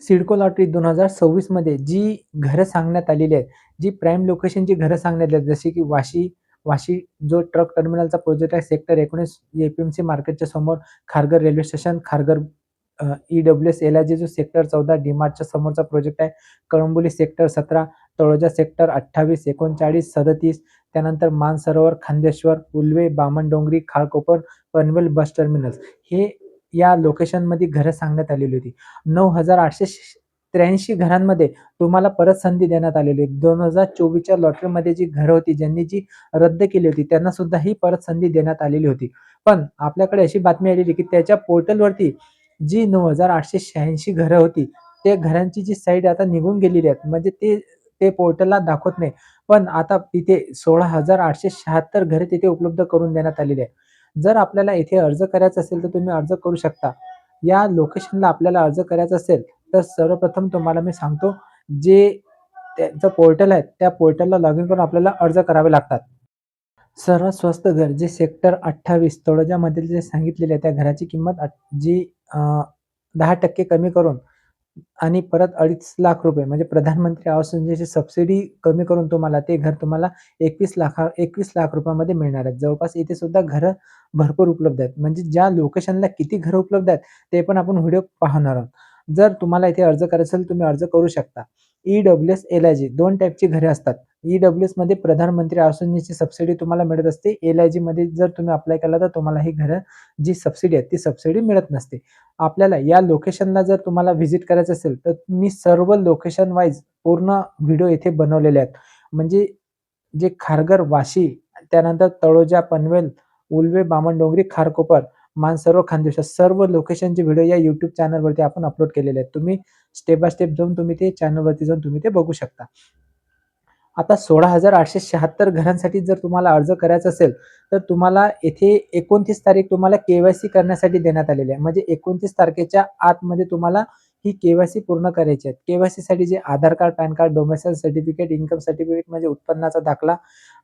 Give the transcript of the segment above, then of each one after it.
CIDCO lottery 2026 मध्ये जी घरं सांगण्यात आलेली आहेत, जी प्राईम लोकेशनची घरं सांगण्यात आली जसे की वाशी वाशी जो ट्रक टर्मिनलचा प्रोजेक्ट आहे सेक्टर 19 एपीएमसी मार्केटच्या समोर, Kharghar railway station, Kharghar EWS LIG जो सेक्टर 14 डीमार्टच्या समोरचा प्रोजेक्ट आहे, कळंबोली सेक्टर 17, तळोजा सेक्टर 28, 39, 37, त्यानंतर मानसरोवर, खांदेश्वर, उल्वे, बामणडोंगरी, खारकोपर, पनवेल बस टर्मिनस हे या लोकेशनमध्ये घरं सांगण्यात आलेली होती. 9,883 घरांमध्ये तुम्हाला परत संधी देण्यात आलेली आहे. 2024च्या लॉटरीमध्ये जी घरं होती, ज्यांनी जी रद्द केली होती, त्यांना सुद्धा ही परत संधी देण्यात आलेली होती. पण आपल्याकडे अशी बातमी आलेली की त्याच्या पोर्टलवरती जी 9,886 घरं होती, त्या घरांची जी साईड आता निघून गेलेली आहेत. म्हणजे ते ते पोर्टलला दाखवत नाही. पण आता तिथे 16,876 घरे तिथे उपलब्ध करून देण्यात आलेली आहे. जर आपल्याला इथे अर्ज करायचा असेल, तर तुम्ही अर्ज करू शकता. या लोकेशनला आपल्याला अर्ज करायचा असेल, तर सर्वप्रथम तुम्हाला मी सांगतो, जे त्यांचं पोर्टल आहे, त्या पोर्टलला लॉगिन करून आपल्याला अर्ज करावे लागतात. सर्वात स्वस्त घर जे सेक्टर 28 तळोजामधील जे सांगितलेले आहे, त्या घराची किंमत जी अ, 10% कमी करून आणि परत 2.5 लाख रुपये म्हणजे प्रधानमंत्री आवास योजनेची सबसिडी कमी करून तुम्हाला ते घर तुम्हाला 21 लाख रुपयामध्ये मिळणार आहेत. जवळपास इथे सुद्धा घरं भरपूर उपलब्ध आहेत. म्हणजे ज्या लोकेशनला किती घरं उपलब्ध आहेत, ते पण आपण व्हिडिओ पाहणार आहोत. जर तुम्हाला इथे अर्ज करायचा असेल, तुम्ही अर्ज करू शकता. ईडब्ल्यूएस, एलआयजी 2 टाइपची घरे असतात. ईडब्ल्यूएसमध्ये प्रधानमंत्री आवास योजनेची सबसिडी तुम्हाला मिळत असते. एलआयजीमध्ये जर तुम्ही अप्लाय केला, तर तुम्हाला ही घरं जी सबसिडी आहे, ती सबसिडी मिळत नसते. आपल्याला या लोकेशनला जर तुम्हाला व्हिजिट करायचं असेल, तर मी सर्व लोकेशन वाईज पूर्ण व्हिडिओ इथे बनवलेले आहेत. म्हणजे जे खारघर, वाशी, त्यानंतर तळोजा, पनवेल, उल्वे, बामणडोंगरी, खारकोपर, मानसरोवर, खानदेश सर्व लोकेशनचे व्हिडिओ या YouTube चॅनलवरती आपण अपलोड केलेले आहेत. तुम्ही स्टेप बाय स्टेप जाऊन तुम्ही ते चॅनलवरती जाऊन तुम्ही ते बघू शकता. आता 16,876 घरांसाठी जर तुम्हाला अर्ज करायचा असेल, तर तुम्हाला येथे 29 तारीख तुम्हाला के-वाय-सी करण्यासाठी देण्यात आलेली आहे. म्हणजे 29 तारखेच्या आतमध्ये तुम्हाला ही के-वाय-सी पूर्ण करायची आहे. के-वाय-सीसाठी जे Aadhaar card, PAN card, domicile certificate, income certificate म्हणजे उत्पन्नाचा दाखला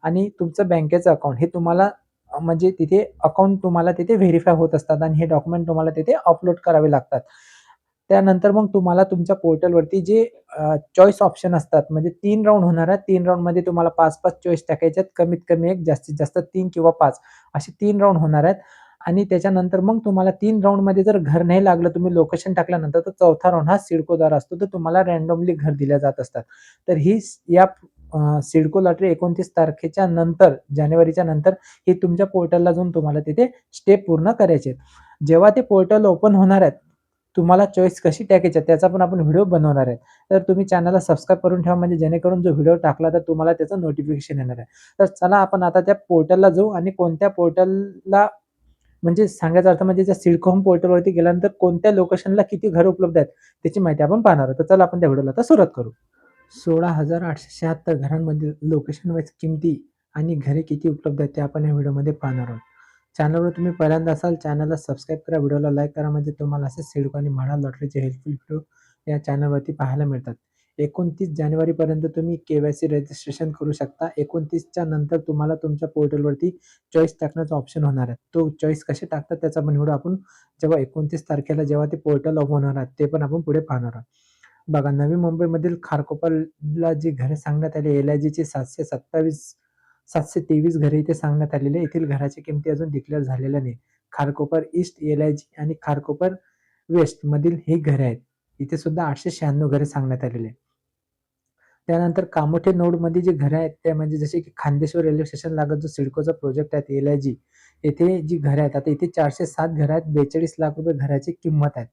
आणि तुमचं बँकेचं अकाउंट हे तुम्हाला म्हणजे तिथे अकाउंट तुम्हाला तिथे व्हेरिफाय होत असतात आणि हे डॉक्युमेंट तुम्हाला तिथे अपलोड करावे लागतात. त्यानंतर मग तुम्हाला तुमच्या पोर्टलवरती जे चॉईस ऑप्शन असतात म्हणजे 3 राउंड होणार आहेत. 3 राउंडमध्ये तुम्हाला 5-5 चॉईस टाकायचे आहेत. कमीत कमी 1 जास्तीत जास्त 3 किंवा 5 असे 3 राउंड होणार आहेत आणि त्याच्यानंतर मग तुम्हाला 3 राउंडमध्ये जर घर नाही लागलं, तुम्ही लोकेशन टाकल्यानंतर तर चौथा राउंड हा सिडकोद्वारा असतो. तर तुम्हाला रँडमली घर दिल्या जात असतात. तर ही या सिडको लॉटरी 29 तारखेच्या नंतर, जानेवारीच्या नंतर ही तुमच्या पोर्टलला जाऊन तुम्हाला तिथे स्टेप पूर्ण करायचे आहेत. जेव्हा ते पोर्टल ओपन होणार आहेत, तुम्हाला चॉईस कशी टाकायची आहे त्याचा पण आपण व्हिडिओ बनवणार आहे. तर तुम्ही चॅनलला सबस्क्राईब करून ठेवा म्हणजे जेणेकरून जो व्हिडिओ टाकला तर तुम्हाला त्याचं नोटिफिकेशन येणार आहे. तर चला आपण आता त्या पोर्टलला जाऊ आणि कोणत्या पोर्टलला म्हणजे सांगायचा अर्थ म्हणजे त्या सिडको होम पोर्टलवरती गेल्यानंतर कोणत्या लोकेशनला किती घरं उपलब्ध आहेत त्याची माहिती आपण पाहणार आहोत. तर चला आपण त्या व्हिडिओला आता सुरुवात करू. 16,876 घरांमधील लोकेशन वाईज किमती आणि घरे किती उपलब्ध आहेत ते आपण या व्हिडिओमध्ये पाहणार आहोत. चॅनलवर तुम्ही पहिल्यांदा असाल, चॅनलला सबस्क्राईब करा, व्हिडिओला लाईक करा म्हणजे तुम्हाला असे सिडको आणि म्हाडा लॉटरीचे हेल्पफुल व्हिडिओ या चॅनलवरती पाहायला मिळतात. 29 जानेवारीपर्यंत तुम्ही के-वाय-सी रजिस्ट्रेशन करू शकता. 29च्या नंतर तुम्हाला तुमच्या पोर्टलवरती चॉईस टाकण्याचा ऑप्शन होणार आहे. तो चॉईस कसे टाकतात त्याचा पण व्हिडिओ आपण जेव्हा 29 तारखेला जेव्हा ते पोर्टल ओपन होणार आहे ते पण आपण पुढे पाहणार आहोत. बघा, नवी मुंबईमधील खारकोपरला जी घरे सांगण्यात आली, एलआयजीची 723 घरे इथे सांगण्यात आलेली आहे. येथील घराची किमती अजून डिक्लेअर झालेल्या नाही. खारकोपर ईस्ट, एलआयजी आणि खारकोपर वेस्ट मधील ही घरे आहेत. इथे सुद्धा 896 घरे सांगण्यात आलेली आहे. त्यानंतर कामोठे नोडमध्ये जी घरं आहेत त्या म्हणजे जसे की खांदेश्वर रेल्वे स्टेशन लागत जो सिडकोचा प्रोजेक्ट आहे एलआयजी, येथे जी घरं आहेत आता इथे 407 घरं आहेत. 42 लाख रुपये घराची किंमत आहे.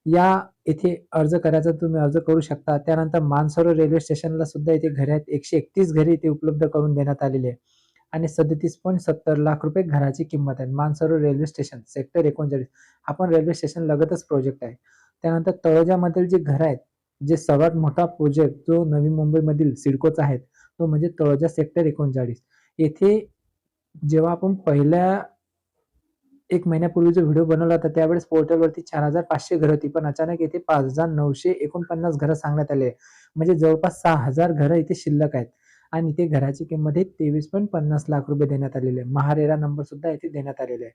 या येथे अर्ज करायचा तुम्ही अर्ज करू शकता. त्यानंतर मानसरोवर रेल्वे स्टेशनला सुद्धा इथे घरे आहेत. 131 घरे इथे उपलब्ध करून देण्यात आलेली आहे आणि 37.70 लाख रुपये घराची किंमत आहे. मानसरोवर रेल्वे स्टेशन सेक्टर 39 हा पण रेल्वे स्टेशन लगतच प्रोजेक्ट आहे. त्यानंतर तळोजामधील जी घरं आहेत, जे सर्वात मोठा प्रोजेक्ट जो नवी मुंबईमधील सिडकोचा आहे, तो म्हणजे तळोजा सेक्टर 39. येथे जेव्हा आपण पहिल्या 1 महिन्यापूर्वी जो व्हिडिओ बनवला होता त्यावेळेस पोर्टलवरती 4,500 घरं होती. पण अचानक येथे 5,949 घरं सांगण्यात आले. म्हणजे जवळपास 6,000 घरं इथे शिल्लक आहेत आणि इथे घराची किंमत ही 23.50 लाख रुपये देण्यात आलेली आहे. महारेरा नंबर सुद्धा इथे देण्यात आलेले आहे.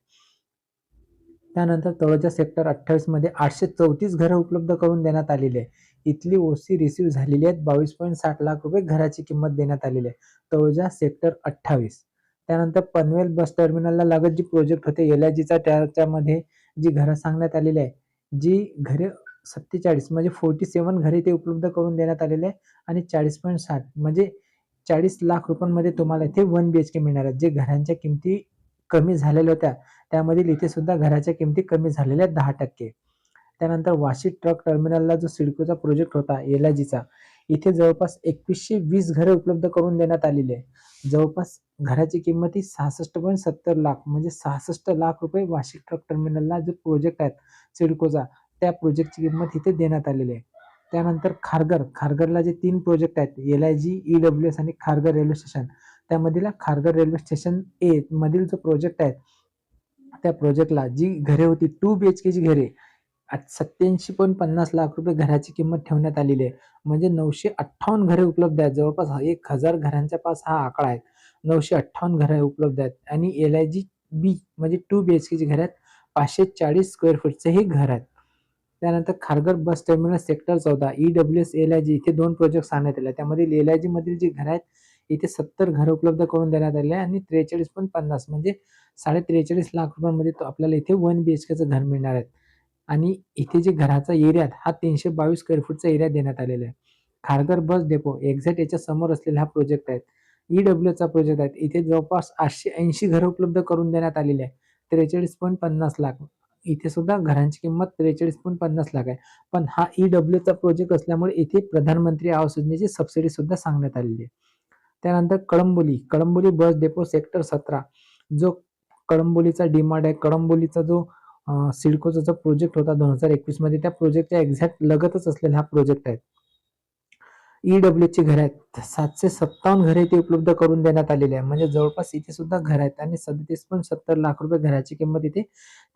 त्यानंतर तळोजा सेक्टर 28 मध्ये 834 घरं उपलब्ध करून देण्यात आलेली आहे. इथली ओसी रिसीव्ह झालेली आहेत. 22.60 लाख रुपये घराची किंमत देण्यात आलेली आहे. तळोजा सेक्टर 28. त्यानंतर पनवेल बस टर्मिनलला लागत जी प्रोजेक्ट होते एलआयजीचा त्याच्यामध्ये जी घरं सांगण्यात आलेली आहे, जी घरे 47 म्हणजे 47 घरे ते उपलब्ध करून देण्यात आलेले आहे आणि 40.60 म्हणजे 40 लाख रुपयांमध्ये तुम्हाला इथे 1 बीएचके मिळणार आहेत. जे घरांच्या किमती कमी झालेल्या होत्या त्यामधील इथे सुद्धा घराच्या किमती कमी झालेल्या आहेत 10%. त्यानंतर वाशी ट्रक टर्मिनलला जो सिडकोचा प्रोजेक्ट होता एलआयजीचा, इथे जवळपास 2120 घरे उपलब्ध करून देण्यात आलेली आहे. जवळपास घराची किंमत ही 66.70 लाख म्हणजे 66 लाख रुपये वाशी ट्रक टर्मिनलला जो प्रोजेक्ट आहे सिडकोचा, त्या प्रोजेक्टची किंमत इथे देण्यात आलेली आहे. त्यानंतर खारघरला जे 3 प्रोजेक्ट आहेत एलआयजी, ईडब्ल्यूएस आणि खारघर रेल्वे स्टेशन, त्यामधील खारघर रेल्वे स्टेशन ए मधील जो प्रोजेक्ट आहे त्या प्रोजेक्टला जी घरे होती 2 बीएचकेची घरे 87.50 लाख रुपये घराची किंमत ठेवण्यात आलेली आहे. म्हणजे 958 घरे उपलब्ध आहेत. जवळपास 1000 घरांच्या पास हा आकडा आहे. 958 घरे उपलब्ध आहेत आणि एलआयजी बी म्हणजे 2 बीएचकेची घरे आहेत. 540 स्क्वेअर फूटचे हे घर आहेत. त्यानंतर Kharghar bus terminal sector 14 EWS LIG इथे 2 प्रोजेक्ट सांगण्यात आले. त्यामध्ये एलआयजी मधील जी घरं आहेत इथे 70 घरं उपलब्ध करून देण्यात आले आहे आणि 43.50 म्हणजे 43.5 लाख रुपयांमध्ये आपल्याला इथे 1 बीएचकेचं घर मिळणार आहे. आणि इथे जे घराचा एरिया हा 322 स्क्वेअर फूटचा एरिया देण्यात आलेला आहे. खारघर बस डेपो एक्झॅक्ट याच्या समोर असलेला हा प्रोजेक्ट आहे. ईडब्ल्यूचा प्रोजेक्ट आहे. इथे जवळपास 880 घरं उपलब्ध करून देण्यात आलेली आहे. 43.50 लाख. इथे सुद्धा घरांची किंमत 43.50 लाख आहे. पण हा ईडब्ल्यूचा प्रोजेक्ट असल्यामुळे इथे प्रधानमंत्री आवास योजनेची सबसिडी सुद्धा सांगण्यात आलेली आहे. त्यानंतर कळंबोली बस डेपो सेक्टर 17 जो कळंबोलीचा डिमार्ट आहे. कळंबोलीचा जो सिडकोचा जो प्रोजेक्ट होता 2021 मध्ये त्या प्रोजेक्टच्या एक्झॅक्ट लगतच असलेला हा प्रोजेक्ट आहे. ईडब्ल्यूची घरे आहेत 757 घरे इथे उपलब्ध करून देण्यात आलेली आहे. म्हणजे जवळपास इथे सुद्धा घर आहेत आणि 37.70 लाख रुपये घराची किंमत इथे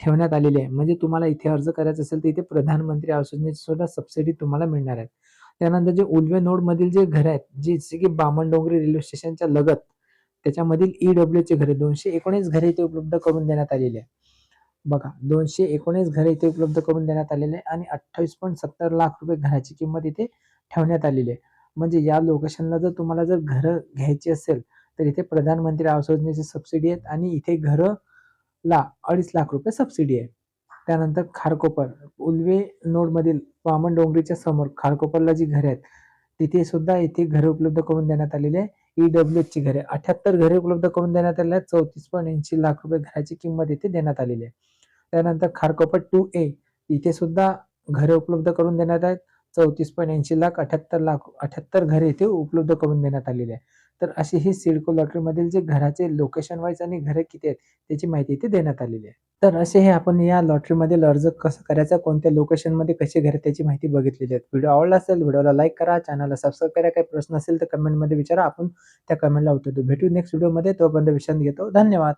ठेवण्यात आलेली आहे. म्हणजे तुम्हाला इथे अर्ज करायचा असेल तर इथे प्रधानमंत्री आवास योजनेची सुद्धा सबसिडी तुम्हाला मिळणार आहे. त्यानंतर जे उल्वे नोड मधील जे घर आहेत जसे की बामणडोंगरी रेल्वे स्टेशनच्या लगत त्याच्यामधील ईडब्ल्यूची घरे 219 घरे इथे उपलब्ध करून देण्यात आलेली आहे. बघा 219 घरे इथे उपलब्ध करून देण्यात आलेले आहे आणि 28.70 लाख रुपये घराची किंमत इथे ठेवण्यात आलेली आहे. म्हणजे या लोकेशनला जर तुम्हाला जर घरं घ्यायची असेल तर इथे प्रधानमंत्री आवास योजनेची सबसिडी आहेत आणि इथे घरला 2.5 लाख रुपये सबसिडी आहे. त्यानंतर खारकोपर उल्वे नोडमधील वामनडोंगरीच्या समोर खारकोपरला जी घरे आहेत तिथे सुद्धा इथे घरे उपलब्ध करून देण्यात आलेली आहे. ईडब्ल्यूची घरे 78 घरे उपलब्ध करून देण्यात आलेली आहेत. 34.80 लाख रुपये घराची किंमत इथे देण्यात आलेली आहे. त्यानंतर खारकोपर 2A इथे सुद्धा घरे उपलब्ध करून देण्यात आहेत. 34.80 लाख 78 घरे इथे उपलब्ध करून देण्यात आलेली आहे. तर अशी ही सिडको लॉटरीमधील जे घराचे लोकेशन वाईज आणि घरे किती आहेत त्याची माहिती इथे देण्यात आलेली आहे. तर असे हे आपण या लॉटरीमधील अर्ज कसं करायचा, कोणत्या लोकेशनमध्ये कसे घर त्याची माहिती बघितलेली आहे. व्हिडिओ आवडला असेल व्हिडिओला लाईक करा, चॅनलला सबस्क्राईब करा. काही प्रश्न असेल तर कमेंटमध्ये विचारा. आपण त्या कमेंटला उत्तर देऊ. भेटू नेक्स्ट व्हिडिओमध्ये. तोपर्यंत विश्रांती घेतो. धन्यवाद.